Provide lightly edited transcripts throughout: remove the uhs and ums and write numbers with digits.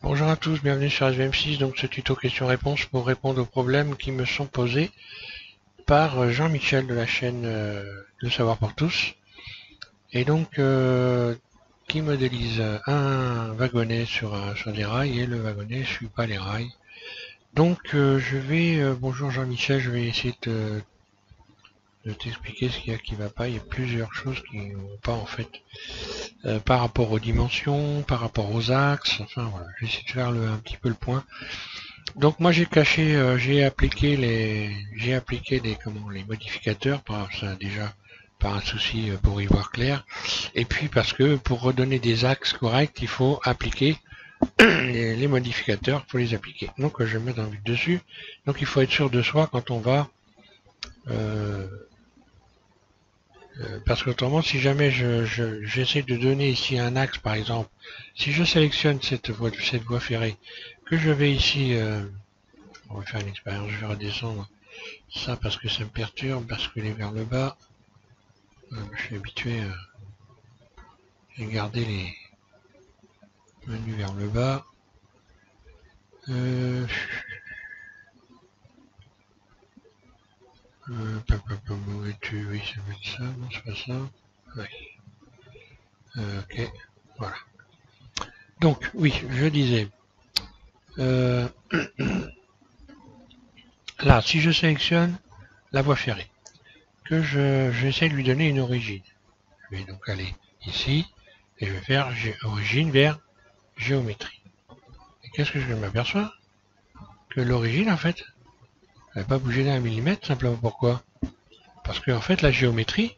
Bonjour à tous, bienvenue sur SVM6, donc ce tuto questions-réponses pour répondre aux problèmes qui me sont posés par Jean-Michel de la chaîne Le Savoir pour tous. Et donc, qui modélise un wagonnet sur des rails et le wagonnet ne suit pas les rails. Donc, bonjour Jean-Michel, je vais essayer de t'expliquer ce qu'il y a qui va pas. Il y a plusieurs choses qui ne vont pas en fait. Par rapport aux dimensions, par rapport aux axes, enfin voilà, j'essaie de faire un petit peu le point. Donc moi j'ai appliqué les modificateurs par un souci pour y voir clair, et puis parce que pour redonner des axes corrects, il faut appliquer les modificateurs, il faut les appliquer. Donc je vais mettre un but dessus. Donc il faut être sûr de soi quand on va parce qu'autrement, si jamais j'essaie de donner ici un axe, par exemple, si je sélectionne cette voie ferrée, que je vais ici, on va faire une expérience, je vais redescendre ça parce que ça me perturbe, basculer vers le bas. Je suis habitué à garder les menus vers le bas. Oui, ça va être ça, non, c'est pas ça. Oui. Ok, voilà. Donc, oui, je disais. Là, si je sélectionne la voie ferrée, que j'essaie de lui donner une origine, je vais donc aller ici, et je vais faire origine vers géométrie. Et qu'est-ce que je m'aperçois? Que l'origine, en fait, elle n'a pas bougé d'un millimètre, simplement pourquoi? Parce que, en fait, la géométrie,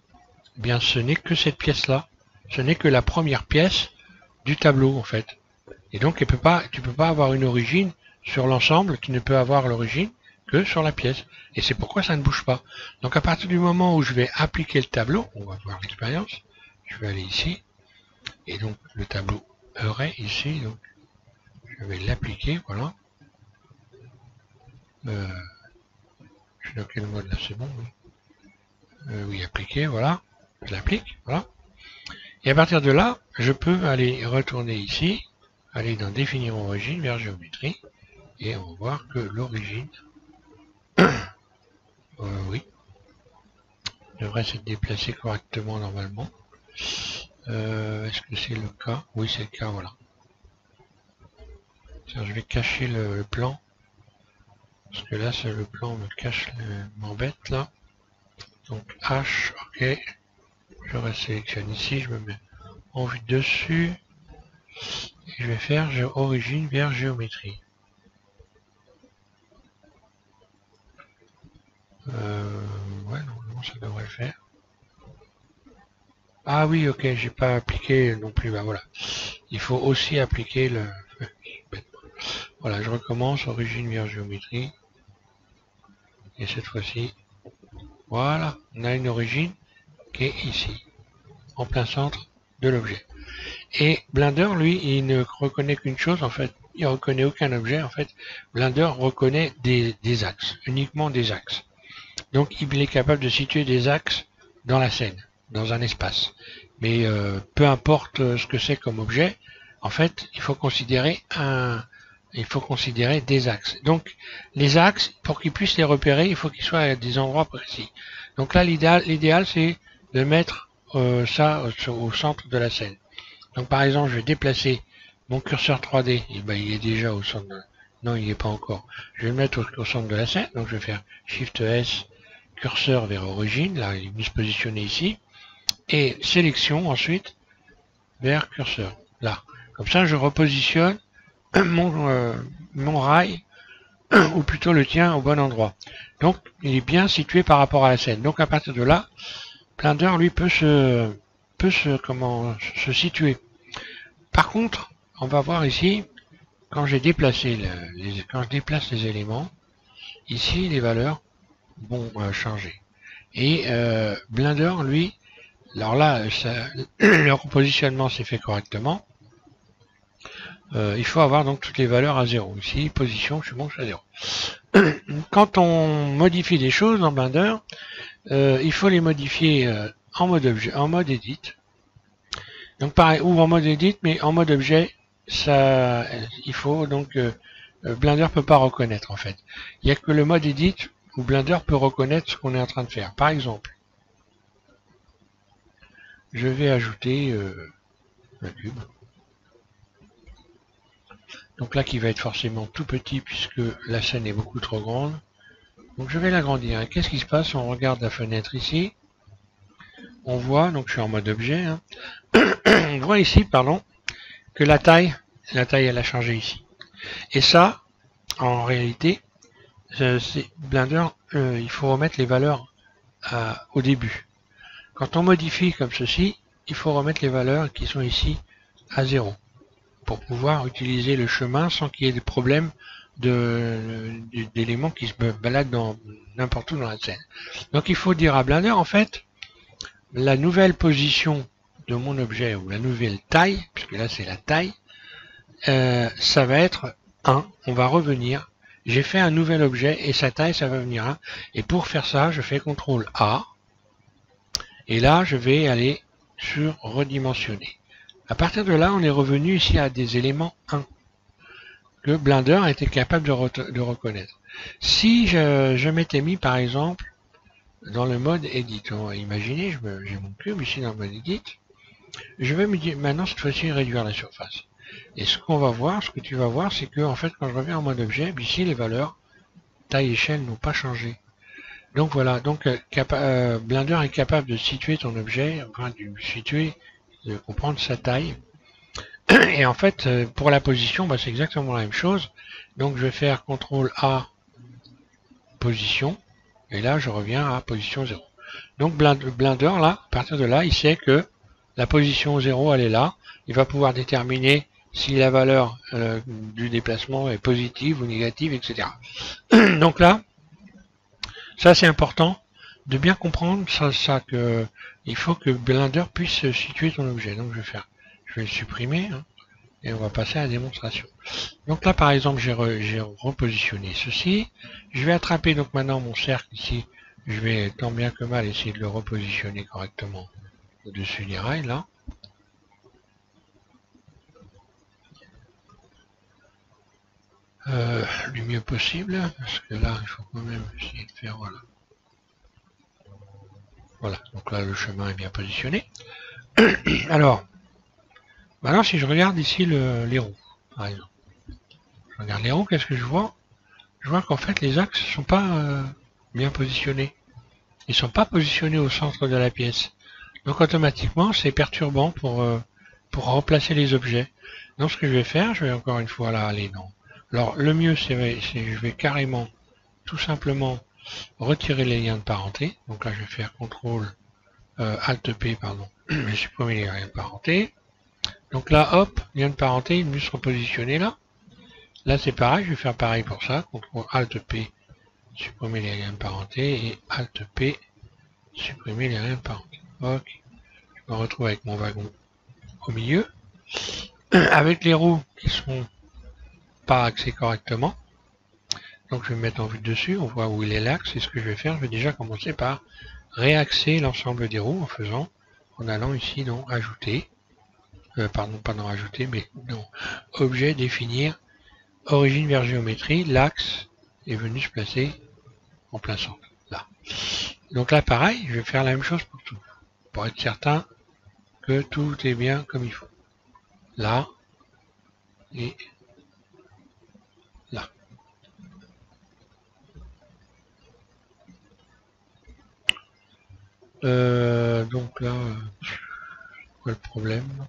eh bien, ce n'est que cette pièce-là. Ce n'est que la première pièce du tableau, en fait. Et donc, tu peux pas avoir une origine sur l'ensemble qui ne peut avoir l'origine que sur la pièce. Et c'est pourquoi ça ne bouge pas. Donc, à partir du moment où je vais appliquer le tableau, on va voir l'expérience. Je vais aller ici. Et donc, le tableau aurait ici. Donc, je vais l'appliquer, voilà. Je suis dans quel mode là? C'est bon, oui. Oui, appliquer, voilà. Je l'applique, voilà. Et à partir de là, je peux aller retourner ici, aller dans définir origine vers géométrie, et on va voir que l'origine, oui, devrait se déplacer correctement normalement. Est-ce que c'est le cas? Oui, c'est le cas, voilà. Je vais cacher le plan, parce que là, le plan me cache, m'embête là. Donc H, ok. Je resélectionne ici, je me mets en vue dessus. Et je vais faire origine vers géométrie. Ouais, normalement ça devrait le faire. Ah oui, ok, j'ai pas appliqué non plus, bah voilà. Il faut aussi appliquer le... Voilà, je recommence, origine vers géométrie. Et cette fois-ci, voilà, on a une origine qui est ici, en plein centre de l'objet. Et Blender, lui, il ne reconnaît qu'une chose, en fait. Il ne reconnaît aucun objet, en fait. Blender reconnaît des axes, uniquement des axes. Donc, il est capable de situer des axes dans la scène, dans un espace. Mais peu importe ce que c'est comme objet, en fait, il faut considérer des axes. Donc, les axes, pour qu'ils puissent les repérer, il faut qu'ils soient à des endroits précis. Donc là, l'idéal, c'est de mettre ça au centre de la scène. Donc par exemple, je vais déplacer mon curseur 3D, et ben, il est déjà au centre de... Non, il n'y est pas encore. Je vais le mettre au centre de la scène, donc je vais faire Shift S, curseur vers origine, là il est se positionner ici, et sélection ensuite vers curseur, là. Comme ça, je repositionne mon rail, ou plutôt le tien, au bon endroit. Donc, il est bien situé par rapport à la scène. Donc à partir de là, Blender, lui, peut se situer. Par contre, on va voir ici, quand j'ai déplacé quand je déplace les éléments, ici les valeurs vont changer. Et Blender, lui, alors là, le repositionnement s'est fait correctement. Il faut avoir donc toutes les valeurs à 0. Ici, position, je monte à 0. Quand on modifie des choses dans Blender, il faut les modifier en mode objet, en mode edit. Donc pareil, ou en mode edit, mais en mode objet ça, il faut donc Blender peut pas reconnaître en fait. Il n'y a que le mode Edit où Blender peut reconnaître ce qu'on est en train de faire. Par exemple, je vais ajouter un cube. Donc là qui va être forcément tout petit puisque la scène est beaucoup trop grande. Donc je vais l'agrandir. Et qu'est-ce qui se passe? On regarde la fenêtre ici. On voit, donc je suis en mode objet, hein. On voit ici, pardon, que la taille elle a changé ici. Et ça, en réalité, c'est Blender, il faut remettre les valeurs au début. Quand on modifie comme ceci, il faut remettre les valeurs qui sont ici à 0 pour pouvoir utiliser le chemin sans qu'il y ait des problèmes d'éléments qui se baladent dans n'importe où dans la scène. Donc il faut dire à Blender, en fait, la nouvelle position de mon objet, ou la nouvelle taille, puisque là c'est la taille, ça va être 1, on va revenir, j'ai fait un nouvel objet, et sa taille ça va venir 1, et pour faire ça, je fais CTRL A, et là je vais aller sur redimensionner. À partir de là, on est revenu ici à des éléments 1, que Blender était capable de reconnaître. Si je m'étais mis par exemple dans le mode Edit, on va imaginer, j'ai mon cube ici dans le mode Edit, je vais me dire maintenant cette fois-ci réduire la surface. Et ce qu'on va voir, ce que tu vas voir, c'est que en fait quand je reviens en mode objet, ici les valeurs taille et échelle n'ont pas changé. Donc voilà, donc Blender est capable de situer ton objet, enfin de situer, de comprendre sa taille. Et en fait, pour la position, c'est exactement la même chose. Donc je vais faire CTRL A position, et là je reviens à position 0. Donc Blender, là, à partir de là, il sait que la position 0, elle est là. Il va pouvoir déterminer si la valeur du déplacement est positive ou négative, etc. Donc là, ça c'est important de bien comprendre ça que il faut que Blender puisse situer ton objet. Donc je vais le supprimer, hein, et on va passer à la démonstration. Donc là par exemple j'ai repositionné ceci. Je vais attraper donc maintenant mon cercle ici. Je vais tant bien que mal essayer de le repositionner correctement au-dessus des rails là. Du mieux possible, parce que là il faut quand même essayer de faire voilà. Voilà, donc là le chemin est bien positionné. Alors, maintenant si je regarde ici les roues, par exemple. Je regarde les roues, qu'est-ce que je vois? Je vois qu'en fait les axes ne sont pas bien positionnés. Ils ne sont pas positionnés au centre de la pièce. Donc automatiquement c'est perturbant pour remplacer les objets. Donc ce que je vais faire, je vais encore une fois là aller dans. Alors le mieux c'est je vais carrément tout simplement retirer les liens de parenté. Donc là je vais faire CTRL Alt P, pardon. Je vais supprimer les liens de parenté. Donc là hop, lien de parenté, ils se repositionner là. Là c'est pareil, je vais faire pareil pour ça. CTRL Alt P, supprimer les liens de parenté, et Alt P, supprimer les liens de parenté. Ok. Je me retrouve avec mon wagon au milieu, avec les roues qui sont pas axées correctement. Donc je vais me mettre en vue dessus, on voit où il est l'axe, et ce que je vais faire, je vais déjà commencer par réaxer l'ensemble des roues en allant ici dans ajouter, pardon, pas dans ajouter, mais dans objet, définir, origine vers géométrie, l'axe est venu se placer en plein centre, là. Donc là pareil, je vais faire la même chose pour tout, pour être certain que tout est bien comme il faut. Là, et là. Donc là, quoi le problème?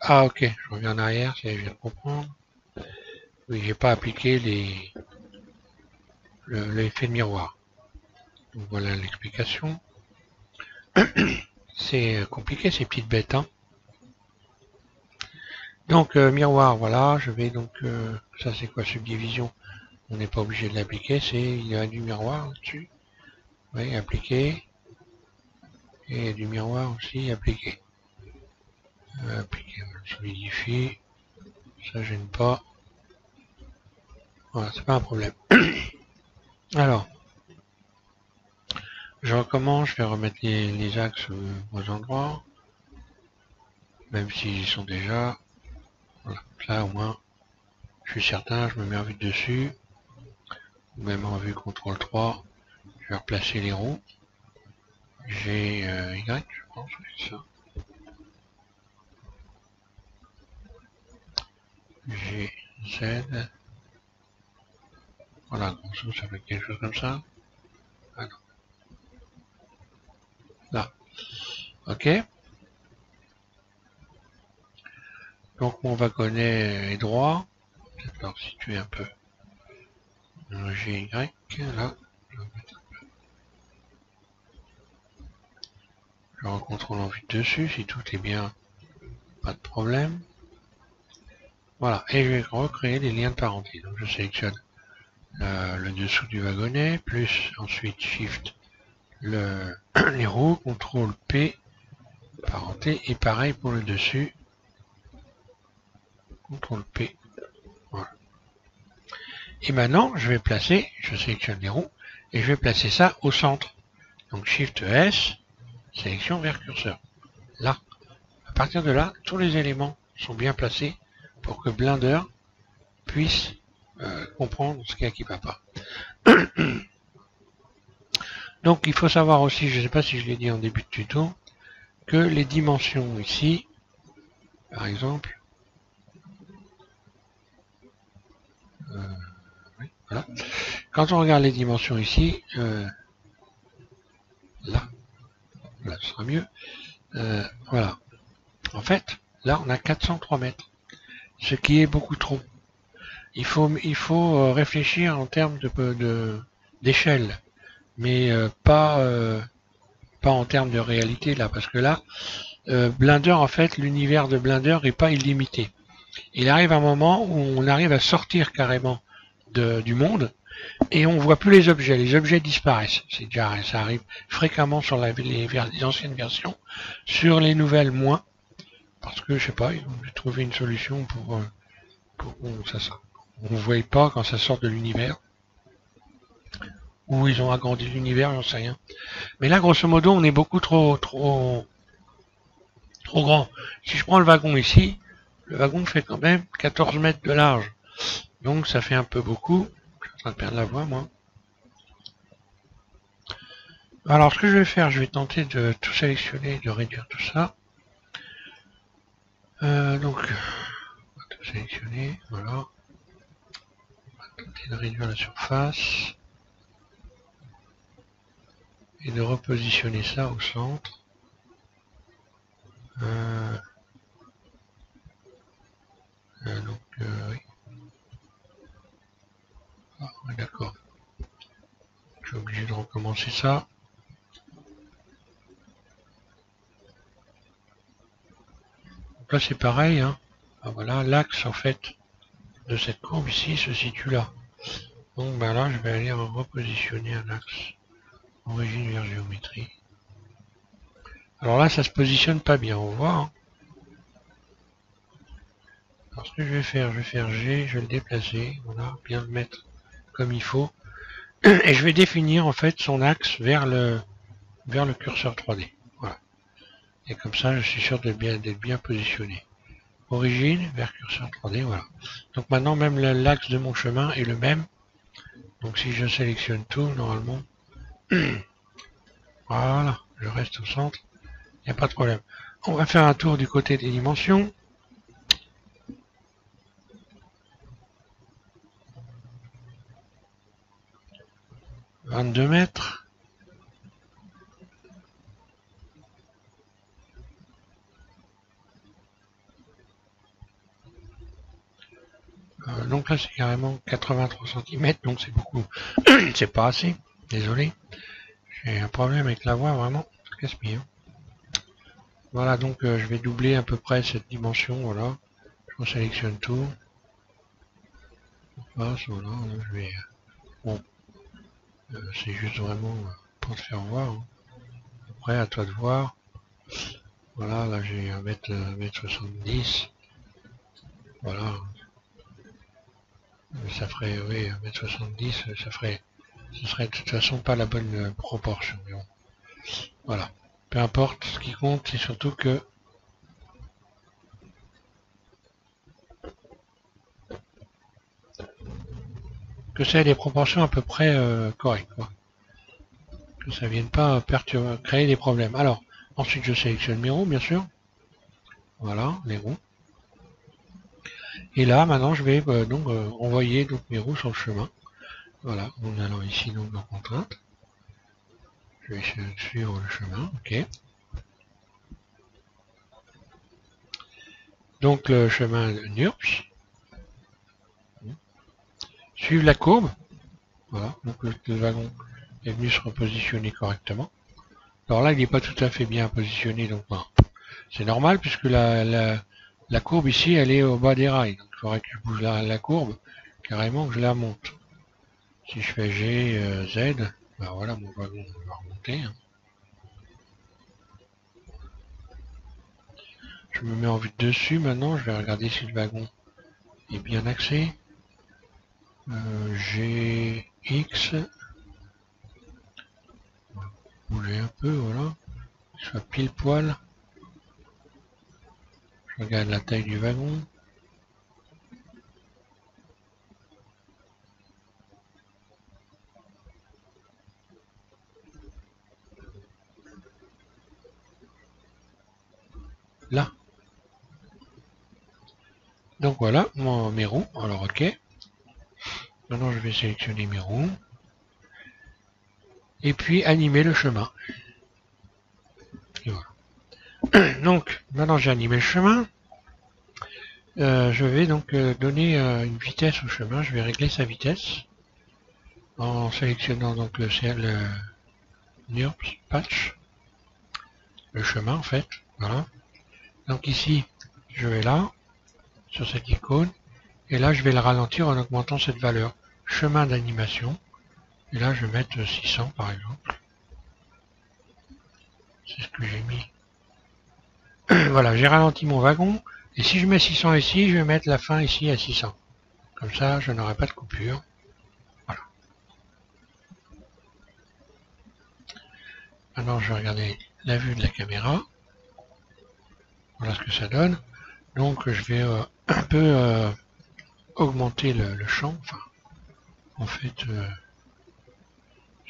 Ah ok, je reviens en arrière, ça je viens de comprendre. Oui, j'ai pas appliqué l'effet de miroir. Donc voilà l'explication. C'est compliqué ces petites bêtes, hein. Donc miroir, voilà, je vais donc ça c'est quoi, subdivision? On n'est pas obligé de l'appliquer, il y a du miroir là-dessus. Oui, appliquer. Et du miroir aussi appliqué. Appliquer, solidifie. Ça gêne pas. Voilà, c'est pas un problème. Alors, je recommence, je vais remettre les axes aux endroits. même s'ils sont déjà. Voilà, là au moins, je suis certain, je me mets en vue de dessus, même en vue CTRL 3, je vais replacer les roues. J'ai Y, je pense, c'est ça. J'ai Z. Voilà, grosso ça fait quelque chose comme ça. Ah non. Là. Ok. Donc mon wagonnet est droit. Peut-être leur situer un peu. J'ai Y, là. Je recontrôle en vue de dessus, si tout est bien, pas de problème. Voilà, et je vais recréer les liens de parenté. Donc je sélectionne le dessous du wagonnet, plus ensuite Shift les roues, CTRL P, parenté, et pareil pour le dessus, CTRL P. Voilà. Et maintenant, je vais placer, je sélectionne les roues, et je vais placer ça au centre. Donc Shift S, sélection vers curseur. Là, à partir de là, tous les éléments sont bien placés pour que Blender puisse comprendre ce qui va pas. Donc il faut savoir aussi, je ne sais pas si je l'ai dit en début de tuto, que les dimensions ici, par exemple, oui, voilà. Quand on regarde les dimensions ici, là, ce sera mieux. Voilà. En fait, là on a 403 mètres, ce qui est beaucoup trop. Il faut réfléchir en termes d'échelle, mais pas en termes de réalité là, parce que là, Blender, en fait, l'univers de Blender n'est pas illimité. Il arrive un moment où on arrive à sortir carrément du monde et on voit plus les objets disparaissent. Ça arrive fréquemment sur les anciennes versions, sur les nouvelles moins, parce que je sais pas, j'ai trouvé une solution pour ça. On ne voit pas quand ça sort de l'univers, ou ils ont agrandi l'univers, j'en sais rien. Mais là, grosso modo, on est beaucoup trop grand. Si je prends le wagon ici, le wagon fait quand même 14 mètres de large. Donc ça fait un peu beaucoup. Je suis en train de perdre la voix, moi. Alors ce que je vais faire, je vais tenter de tout sélectionner, de réduire tout ça. Donc, on va tout sélectionner, voilà. On va tenter de réduire la surface. Et de repositionner ça au centre. Oui. Ah, ouais, d'accord. Je suis obligé de recommencer ça. Donc là c'est pareil, hein. Ah, voilà, l'axe en fait de cette courbe ici se situe là. Donc ben là je vais aller repositionner un axe origine vers géométrie. Alors là ça se positionne pas bien, on voit. Hein. Alors ce que je vais faire G, je vais le déplacer, voilà, bien le mettre comme il faut. Et je vais définir en fait son axe vers le curseur 3D. Voilà. Et comme ça je suis sûr d'être bien positionné. Origine vers curseur 3D, voilà. Donc maintenant même l'axe de mon chemin est le même. Donc si je sélectionne tout, normalement, voilà, je reste au centre, il n'y a pas de problème. On va faire un tour du côté des dimensions. « 22 mètres. » Donc là c'est carrément 83 cm, donc c'est beaucoup. C'est pas assez, désolé. J'ai un problème avec la voix, vraiment, ça casse bien. Voilà, donc je vais doubler à peu près cette dimension, voilà. Je sélectionne tout. Voilà, je vais... Bon, c'est juste vraiment pour te faire voir. Hein. Après, à toi de voir. Voilà, là j'ai 1m70. Voilà. Ça ferait, oui, 1m70, ce serait de toute façon pas la bonne proportion. Mais bon. Voilà. Peu importe, ce qui compte, c'est surtout que que ça ait des proportions à peu près correctes, quoi. Que ça vienne pas perturber, créer des problèmes. Alors, ensuite je sélectionne mes roues, bien sûr. Voilà, les roues. Et là, maintenant, je vais donc envoyer donc mes roues sur le chemin. Voilà, en allant ici donc dans contrainte. Je vais suivre le chemin, ok. Donc le chemin de NURBS. Suivre la courbe. Voilà, donc le wagon est venu se repositionner correctement. Alors là, il n'est pas tout à fait bien positionné, donc bon, c'est normal puisque la courbe ici, elle est au bas des rails. Donc il faudrait que je bouge la courbe, carrément que je la monte. Si je fais G, Z, ben voilà, mon wagon va remonter. Hein. Je me mets en vue de dessus maintenant, je vais regarder si le wagon est bien axé. GX, bouger un peu, voilà, qu'il soit pile poil. Je regarde la taille du wagon. Là. Donc voilà, mes roues. Alors ok. Maintenant je vais sélectionner mes roues. Et puis animer le chemin. Et voilà. Donc maintenant j'ai animé le chemin. Je vais donc donner une vitesse au chemin. Je vais régler sa vitesse. En sélectionnant donc le NURBS patch. Le chemin en fait. Voilà. Donc ici, je vais là, sur cette icône. Et là je vais le ralentir en augmentant cette valeur. Chemin d'animation. Et là je vais mettre 600 par exemple. C'est ce que j'ai mis. Voilà, j'ai ralenti mon wagon. Et si je mets 600 ici, je vais mettre la fin ici à 600. Comme ça, je n'aurai pas de coupure. Voilà. Maintenant, je vais regarder la vue de la caméra. Voilà ce que ça donne. Donc, je vais un peu augmenter le champ. Enfin, en fait, je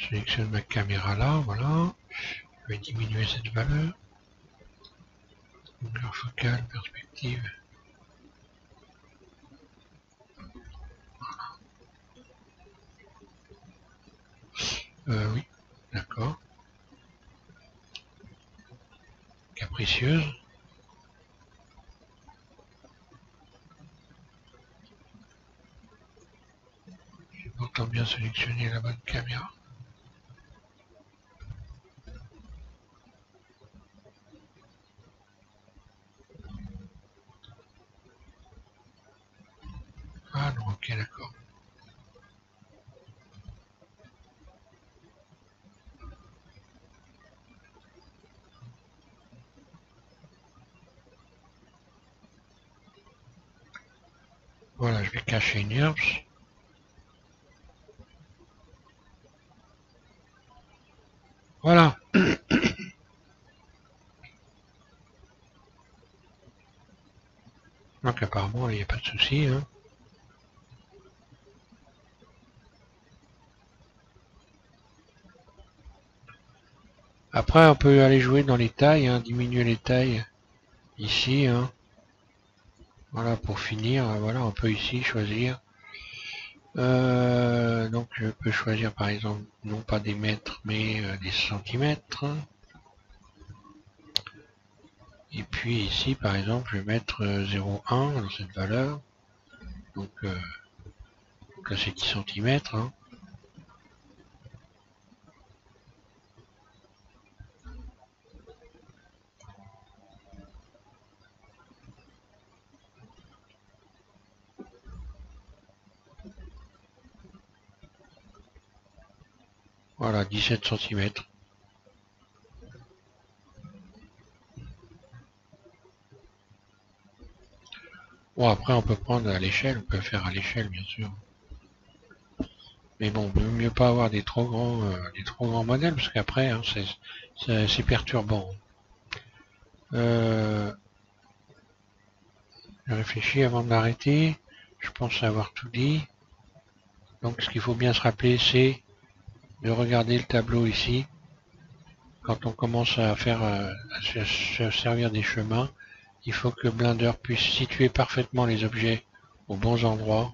sélectionne ma caméra là. Voilà. Je vais diminuer cette valeur. Longueur focale, perspective. Oui, d'accord. Capricieuse. J'ai pourtant bien sélectionné la bonne caméra. Ah non, ok, d'accord. Voilà, je vais cacher NURBS. Voilà. Donc apparemment, il n'y a pas de souci. Hein. Après, on peut aller jouer dans les tailles, hein, diminuer les tailles ici. Hein. Voilà, pour finir, voilà, on peut ici choisir. Donc je peux choisir par exemple, non pas des mètres, mais des centimètres. Et puis ici, par exemple, je vais mettre 0,1 dans cette valeur. Donc là, c'est 10 centimètres. Hein. Voilà, 17 centimètres. Bon, après, on peut prendre à l'échelle, on peut faire à l'échelle, bien sûr. Mais bon, mieux pas avoir des trop grands modèles, parce qu'après, hein, c'est perturbant. Je réfléchis avant d'arrêter. Je pense avoir tout dit. Donc ce qu'il faut bien se rappeler, c'est de regarder le tableau ici. Quand on commence à faire se servir des chemins, il faut que Blender puisse situer parfaitement les objets aux bons endroits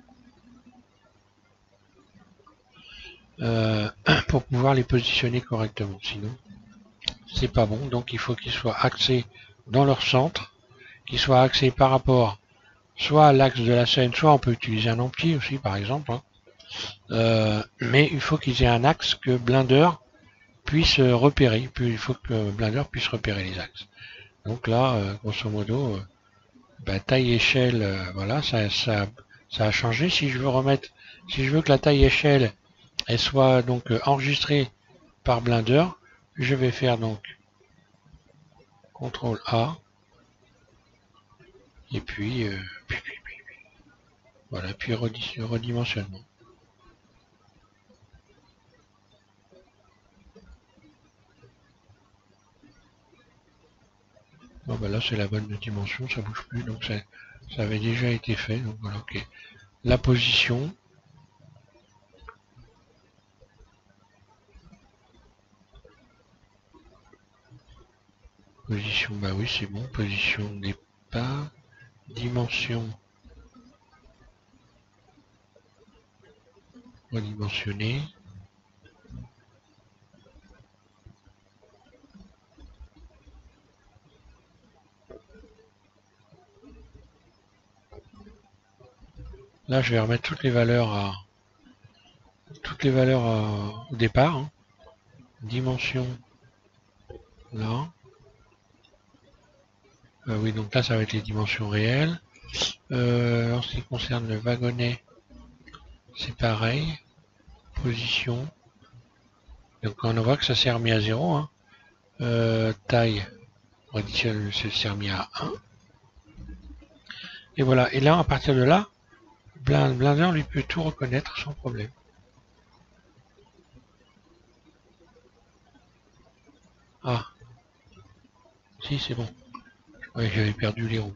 pour pouvoir les positionner correctement. Sinon, c'est pas bon. Donc il faut qu'ils soient axés dans leur centre, qu'ils soient axés par rapport soit à l'axe de la scène, soit on peut utiliser un empty aussi par exemple. Mais il faut qu'ils aient un axe que Blender puisse repérer. Puis il faut que Blender puisse repérer les axes. Donc là, grosso modo, taille échelle, voilà, ça a changé. Si je veux que la taille échelle elle soit donc enregistrée par Blender, je vais faire donc CTRL A et puis voilà, puis redimensionnement. Bon là c'est la bonne dimension, ça bouge plus, donc ça avait déjà été fait, donc voilà, ok. La position. Position, bah oui c'est bon, position départ, dimension redimensionner. Là je vais remettre toutes les valeurs au départ, hein. Dimension là. Oui, donc là ça va être les dimensions réelles. En ce qui concerne le wagonnet, c'est pareil. Position. Donc on voit que ça s'est remis à 0. Hein. Taille, s'est remis à 1. Et voilà. Et là, à partir de là, Blender lui peut tout reconnaître sans problème. Ah. Si, c'est bon. Oui, j'avais perdu les roues.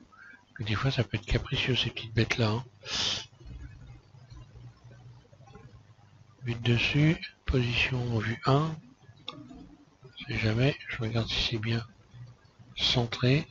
Des fois, ça peut être capricieux, ces petites bêtes-là. Hein. Vue dessus, position vue 1. Je sais jamais, je regarde si c'est bien centré.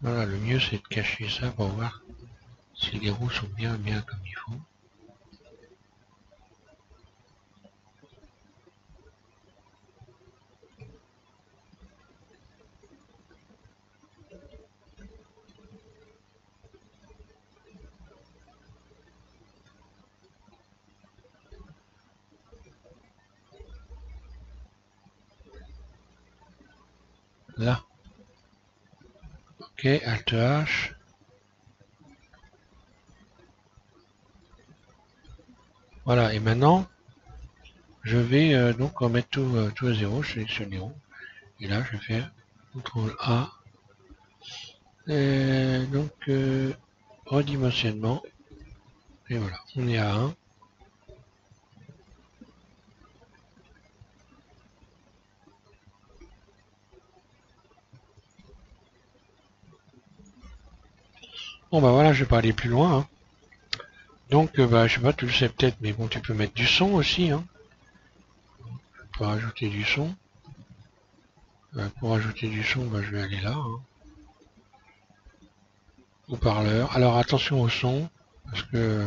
Voilà, le mieux c'est de cacher ça pour voir si les roues sont bien comme il faut. Là. Ok, Alt H. Voilà, et maintenant, je vais donc remettre tout à 0, je sélectionne les roues. Et là, je vais faire CTRL A. Et donc, redimensionnement. Et voilà, on est à 1. Bon bah voilà, je vais pas aller plus loin. Hein. Donc, je sais pas, tu le sais peut-être, mais bon, tu peux mettre du son aussi. Hein. Pour ajouter du son. Pour ajouter du son, je vais aller là. Hein. Haut-parleur. Alors attention au son, parce que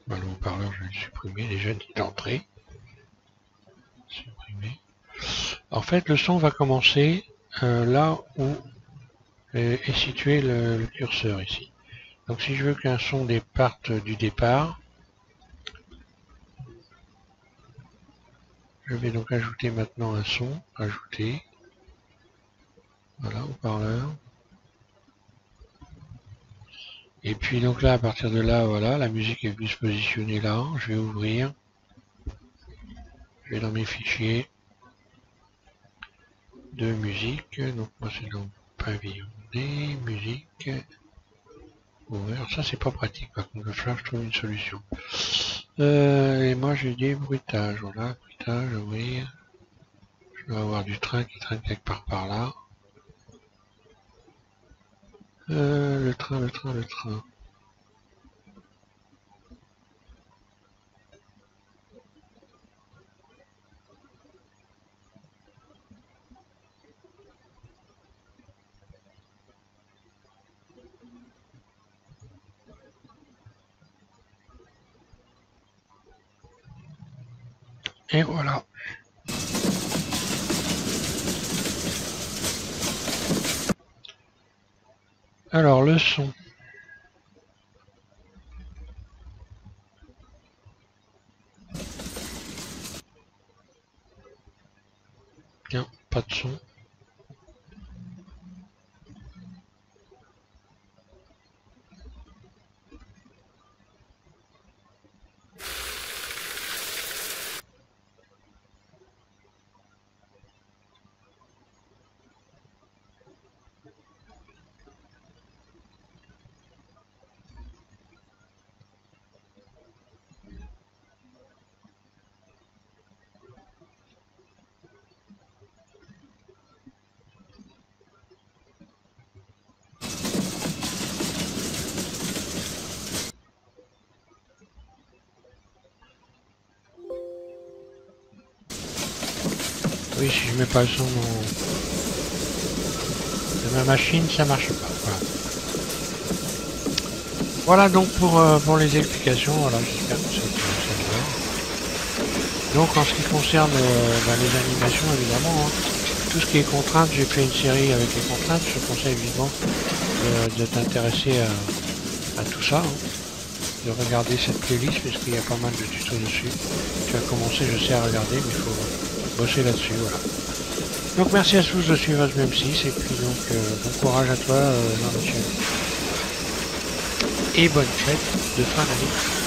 le haut-parleur, je vais le supprimer déjà d'entrée. Supprimer. En fait, le son va commencer là où est situé le curseur ici. Donc si je veux qu'un son parte du départ, je vais donc ajouter maintenant un son, ajouter, voilà, haut-parleur. Et puis donc là, à partir de là, voilà, la musique est venue se positionner là, je vais ouvrir, je vais dans mes fichiers, de musique. Donc moi c'est dans pavillon D, musique. Ouvert. Ça c'est pas pratique, par contre, il va falloir que je trouve une solution. Et moi j'ai dit bruitage, voilà, bruitage, ouvrir. Je dois avoir du train qui traîne quelque part par là. Le train. Et voilà. Alors le son. Bien, pas de son. Oui, si je mets pas le son de ma machine, ça marche pas. Voilà. Voilà donc pour les explications. Voilà, j'espère que ça te va. Donc en ce qui concerne les animations, évidemment, hein, tout ce qui est contraintes, j'ai fait une série avec les contraintes. Je te conseille vivement de t'intéresser à tout ça, hein, de regarder cette playlist parce qu'il y a pas mal de tutos dessus. Tu as commencé, je sais, à regarder, mais il faut bosser là-dessus. Voilà. Donc merci à tous de suivre SBM6 et puis donc bon courage à toi Jean-Michel. Et bonne fête de fin d'année.